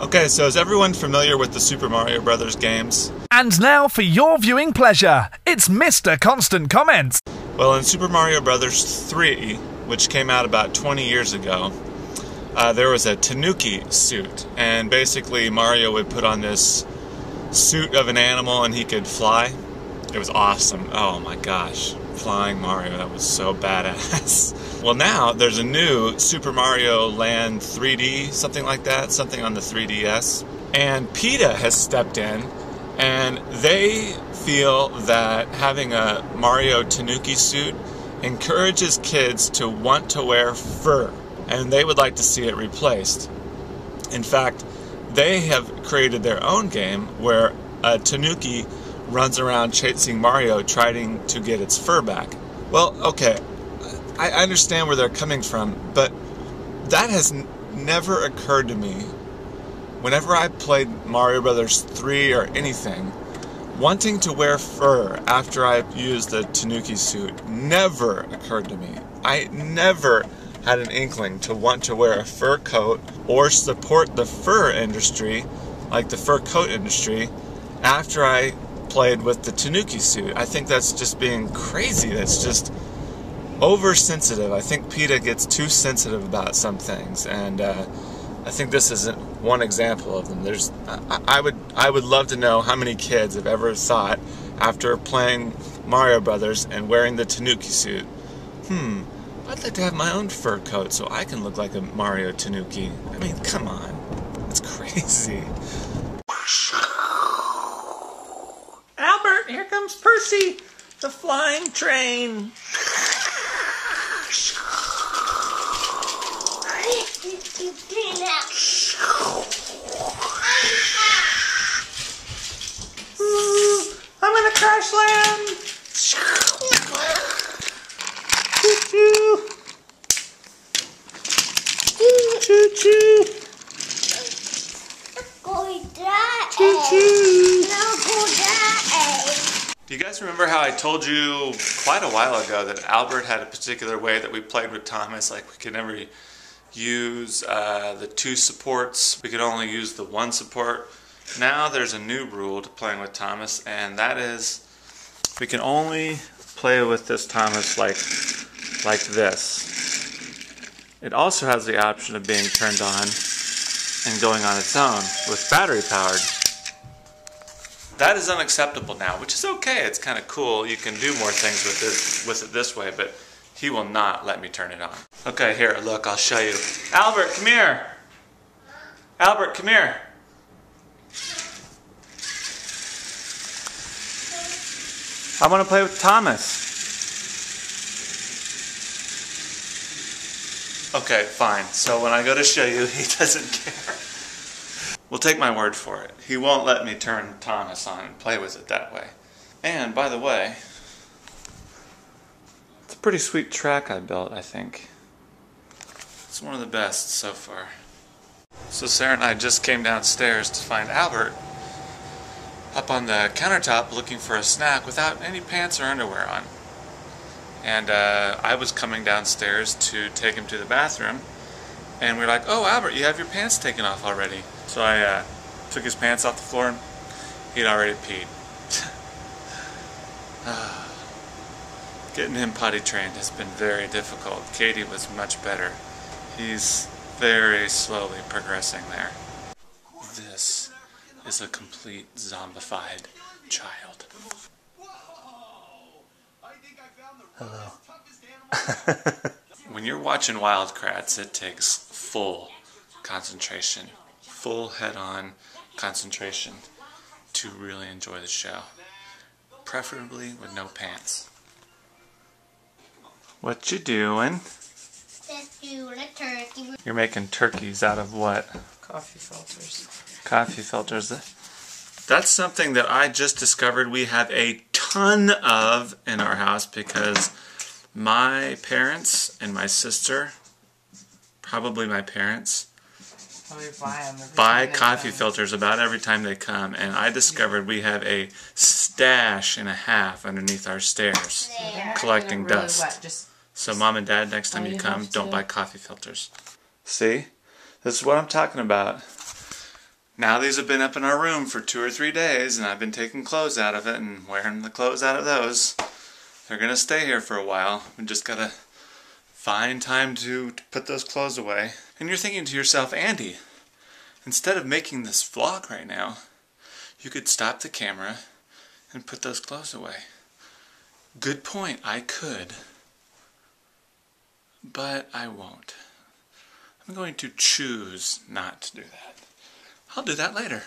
Okay, so is everyone familiar with the Super Mario Brothers games? And now for your viewing pleasure, it's Mr. Constant Comments. Well, in Super Mario Brothers 3, which came out about 20 years ago, there was a Tanuki suit, and basically Mario would put on this suit of an animal and he could fly. It was awesome. Oh my gosh, flying Mario, that was so badass. Well, now there's a new Super Mario Land 3D, something like that, something on the 3DS, and PETA has stepped in, and they feel that having a Mario Tanuki suit encourages kids to want to wear fur, and they would like to see it replaced. In fact, they have created their own game where a Tanuki runs around chasing Mario trying to get its fur back. Well, okay, I understand where they're coming from, but that has never occurred to me. Whenever I played Mario Brothers 3 or anything, wanting to wear fur after I used the Tanuki suit never occurred to me. I never had an inkling to want to wear a fur coat or support the fur industry, like the fur coat industry, after I played with the Tanuki suit. I think that's just being crazy. That's just oversensitive. I think PETA gets too sensitive about some things, and I think this isn't one example of them. There's, I would love to know how many kids have ever thought, after playing Mario Brothers and wearing the Tanuki suit, I'd like to have my own fur coat so I can look like a Mario Tanuki. I mean, come on. It's crazy. Albert, here comes Percy, the flying train. I'm gonna crash land. Choo-choo. Choo-choo. Choo-choo. Do you guys remember how I told you quite a while ago that Albert had a particular way that we played with Thomas? Like, we could never use the two supports. We could only use the one support. Now there's a new rule to playing with Thomas, and that is we can only play with this Thomas like this. It also has the option of being turned on and going on its own with battery powered. That is unacceptable now, which is okay. It's kind of cool. You can do more things with it this way, but he will not let me turn it on. Okay, here, look, I'll show you. Albert, come here. Albert, come here. I want to play with Thomas. Okay, fine. So when I go to show you, he doesn't care. Well, take my word for it. He won't let me turn Thomas on and play with it that way. And, by the way, it's a pretty sweet track I built, I think. It's one of the best so far. So Sarah and I just came downstairs to find Albert up on the countertop looking for a snack without any pants or underwear on. And I was coming downstairs to take him to the bathroom, and we're like, oh, Albert, you have your pants taken off already. So I took his pants off the floor, and he'd already peed. Getting him potty trained has been very difficult. Katie was much better. He's very slowly progressing there. This is a complete zombified child. Hello. When you're watching Wild Kratts, it takes full concentration, full head-on concentration to really enjoy the show. Preferably with no pants. What you doing? Just doing a turkey. You're making turkeys out of what? Coffee filters. Coffee filters. That's something that I just discovered we have a ton of in our house because my parents and my sister, probably my parents, buy coffee filters about every time they come, and I discovered we have a stash and a half underneath our stairs collecting dust. So Mom and Dad, next time you come, don't buy coffee filters. See? This is what I'm talking about. Now these have been up in our room for 2 or 3 days, and I've been taking clothes out of it and wearing the clothes out of those. They're going to stay here for a while. We just got to find time to put those clothes away. And you're thinking to yourself, Andy, instead of making this vlog right now, you could stop the camera and put those clothes away. Good point, I could. But I won't. I'm going to choose not to do that. I'll do that later.